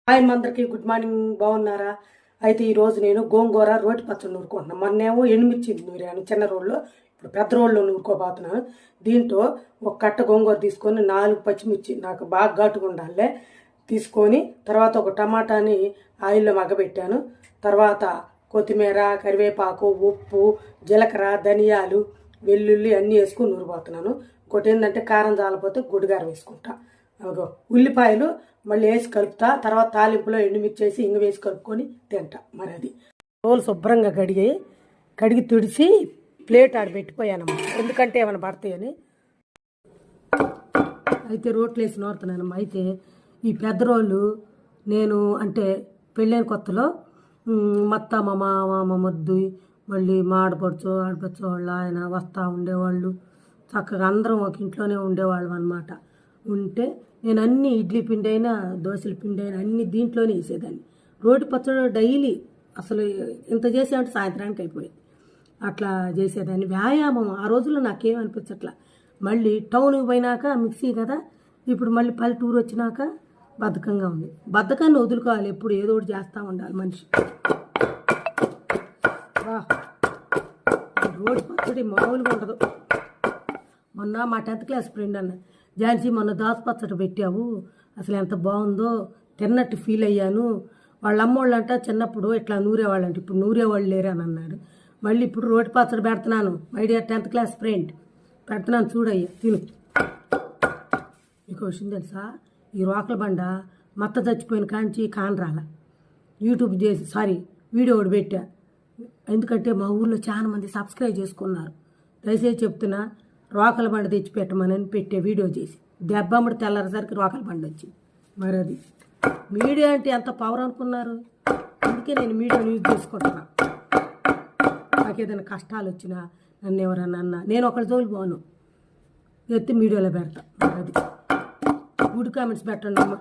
Hi అందరికీ good morning. బాగున్నారా? అయితే ఈరోజు నేను గోంగూర రోటి పచ్చడి నూరుకుంటున్నాను. మొన్నేమో ఎండుమిర్చి నూరాను చిన్న రోడ్లో, ఇప్పుడు పెద్ద రోడ్లో నూరుకోబోతున్నాను. దీంట్లో ఒక కట్ట గోంగూర తీసుకొని 4 పచ్చిమిర్చి నాకు బాగా ఘాటుగా ఉండాలి తీసుకొని, తర్వాత ఒక టమాటాని ఆయిల్లో మగ్గబెట్టాను. తర్వాత కొత్తిమీర, కరివేపాకు, ఉప్పు, జీలకర్ర, ధనియాలు, వెల్లుల్లి అన్నీ వేసుకొని నూరిపోతున్నాను. ఇంకోటి ఏంటంటే కారం జాలపోతే గుడిగారం వేసుకుంటా. ఉల్లిపాయలు మళ్ళీ వేసి కలుపుతా. తర్వాత తాలింపులో ఎండుమిర్చి వేసి ఇంగ వేసి కలుపుకొని తింటా. మరి అది రోలు శుభ్రంగా కడిగి తుడిసి ప్లేట్ ఆడ పెట్టిపోయానమ్మా, ఎందుకంటే ఏమైనా పడతాయని. అయితే రోట్లు వేసి నూరుతున్నానమ్మా. అయితే ఈ పెద్ద రోళ్ళు నేను అంటే పెళ్ళైన కొత్తలో మత్త మా మామ మా మొద్దు మళ్ళీ మా ఆడపడుచు వాళ్ళు ఆయన వస్తూ ఉండేవాళ్ళు. చక్కగా అందరం ఒక ఇంట్లోనే ఉండేవాళ్ళం అనమాట. ఉంటే నేను అన్ని ఇడ్లీ పిండి అయినా దోశల పిండి అయినా అన్ని దీంట్లోనే వేసేదాన్ని. రోటి పచ్చడి డైలీ అసలు ఇంత చేసామంటే సాయంత్రానికి అయిపోయింది. అట్లా చేసేదాన్ని. వ్యాయామం ఆ రోజుల్లో నాకేమనిపించట్లా. మళ్ళీ టౌన్కి పోయినాక మిక్సీ కదా, ఇప్పుడు మళ్ళీ పల్లెటూరు వచ్చినాక బద్ధకంగా ఉంది. బద్ధకాన్ని వదులుకోవాలి, ఎప్పుడు ఏదో ఒకటి చేస్తూ ఉండాలి మనిషి. రోటి పచ్చడి మామూలుగా ఉండదు. మొన్న మా 10th క్లాస్ ఫ్రెండ్ అన్న, ఝాన్సీ మొన్న దోస పచ్చడి పెట్టావు, అసలు ఎంత బాగుందో, తిన్నట్టు ఫీల్ అయ్యాను. వాళ్ళ అమ్మోళ్ళంట చిన్నప్పుడు ఇట్లా నూరేవాళ్ళంట, ఇప్పుడు నూరేవాళ్ళు లేరు అని అన్నాడు. మళ్ళీ ఇప్పుడు రోటి పచ్చడి పెడుతున్నాను. My dear 10th class friend, పెడుతున్నాను, చూడయ్యా తిను. మీకు విషయం తెలుసా, ఈ రోకల బండ మత్త చచ్చిపోయిన కాంచి కానరాల యూట్యూబ్ చేసి వీడియో ఒకటి పెట్టా. ఎందుకంటే మా ఊర్లో చాలా మంది సబ్స్క్రైబ్ చేసుకున్నారు. దయచేసి చెప్తున్నా, రోకల బండ తెచ్చి పెట్టమని పెట్టే వీడియో చేసి దెబ్బమ్మడి తెల్లారేసరికి రోకల బండ వచ్చింది. మరి అది మీడియా అంటే ఎంత పవర్ అనుకున్నారు. అందుకే నేను మీడియాను యూజ్ చేసుకుంటున్నా. నాకు ఏదైనా కష్టాలు వచ్చినా, నన్ను ఎవరన్నా అన్నా, నేను ఒకరి జోలికి పోను, ఎత్తి మీడియాలో పెడతా. అది గుడ్ కామెంట్స్ పెట్టండి అమ్మ,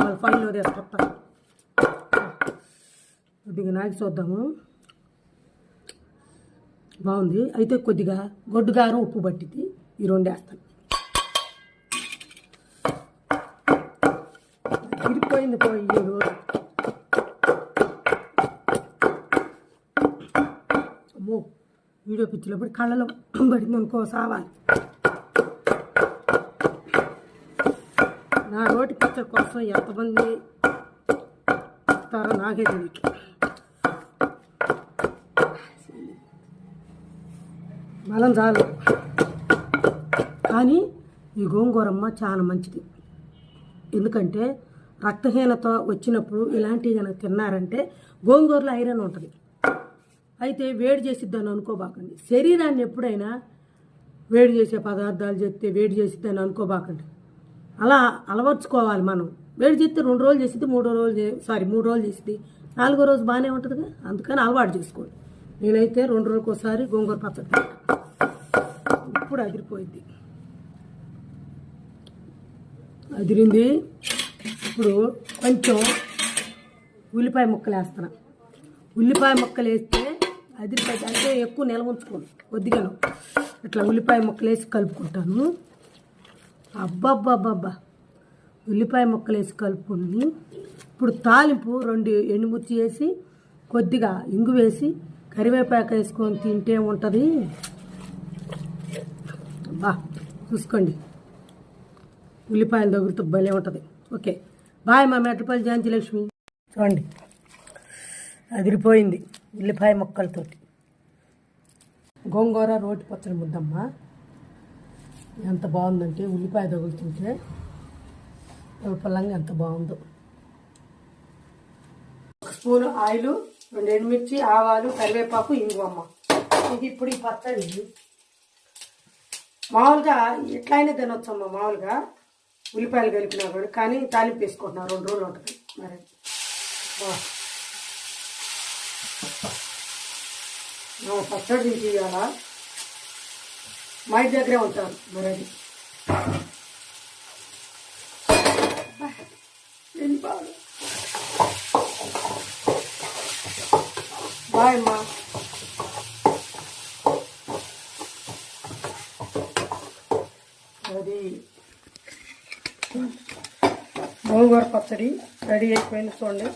వాళ్ళ ఫైల్లో తీసుకొస్తా. కొద్దిగా నాకు చూద్దాము. బాగుంది. అయితే కొద్దిగా గొడ్డుగారం ఉప్పు పట్టింది, ఈ 2 వేస్తాను. తిరిగిపోయింది పోయి రోజు. అమ్మో, వీడియో పిచ్చిలో పడి కళ్ళలో పడింది అనుకో, సావాలి. నా రోటి పచ్చడి కోసం ఎంతమంది ఇస్తారో నాకే తెలియదు. బలం చాలు, కానీ ఈ గోంగూరమ్మ చాలా మంచిది. ఎందుకంటే రక్తహీనత వచ్చినప్పుడు ఇలాంటివి కనుక తిన్నారంటే, గోంగూరలో ఐరన్ ఉంటుంది. అయితే వేడి చేసిద్దని అనుకోబాకండి. శరీరాన్ని ఎప్పుడైనా వేడి చేసే పదార్థాలు చేస్తే వేడి చేసిద్దని అనుకోబాకండి. అలా అలవర్చుకోవాలి మనం. వేడి చేస్తే 2 రోజులు చేసిద్ది, 3 రోజులు చేసిద్ది, 4వ రోజు బాగానే ఉంటుందిగా. అందుకని అలవాటు చేసుకోండి. నేనైతే 2 రోజులకు ఒకసారి గోంగూర పచ్చడి ఇప్పుడు అదిరిపోయింది. అదిరింది. ఇప్పుడు కొంచెం ఉల్లిపాయ ముక్కలు వేస్తాను. ఉల్లిపాయ ముక్కలు వేస్తే అదిరిపోయింది. అంటే ఎక్కువ నిల్వ ఉంచుకోను, కొద్దిగాను ఇట్లా ఉల్లిపాయ ముక్కలు వేసి కలుపుకుంటాను. అబ్బబ్బబ్బబ్బా, ఉల్లిపాయ ముక్కలు వేసి కలుపుకొని ఇప్పుడు తాలింపు 2 ఎండుమిర్చి వేసి కొద్దిగా ఇంగు వేసి కరివేపాకు వేసుకొని తింటే ఉంటుంది. బా చూసుకోండి, ఉల్లిపాయలు తగులుతూ భలే ఉంటుంది. Okay, bye. మా మెట్లపల్లి ఝాన్సీ లక్ష్మి. చూడండి, అదిరిపోయింది ఉల్లిపాయ ముక్కలతోటి గోంగూర రోటి పచ్చడి ముద్దమ్మ. ఎంత బాగుందంటే ఉల్లిపాయ తగులుతుంటే ఉల్పల్లంగా ఎంత బాగుందో. 1 స్పూను ఆయిల్, 2 ఎండుమిర్చి, ఆవాలు, కరివేపాకు, ఇంగువమ్మ. ఇది ఇప్పుడు ఈ పచ్చడి మామూలుగా ఎట్లయినా తినొచ్చమ్మా. మామూలుగా ఉల్లిపాయలు కలిపినా కూడా, కానీ తాలింపు వేసుకుంటున్నా 2 రోజులు ఉంటుంది. మరి పచ్చడి నుంచి ఇవాళ మా ఇంటి దగ్గరే ఉంటారు. మరి అది బాయ్ అమ్మా. అది గోంగూర పచ్చడి రెడీ అయిపోయింది చూడండి.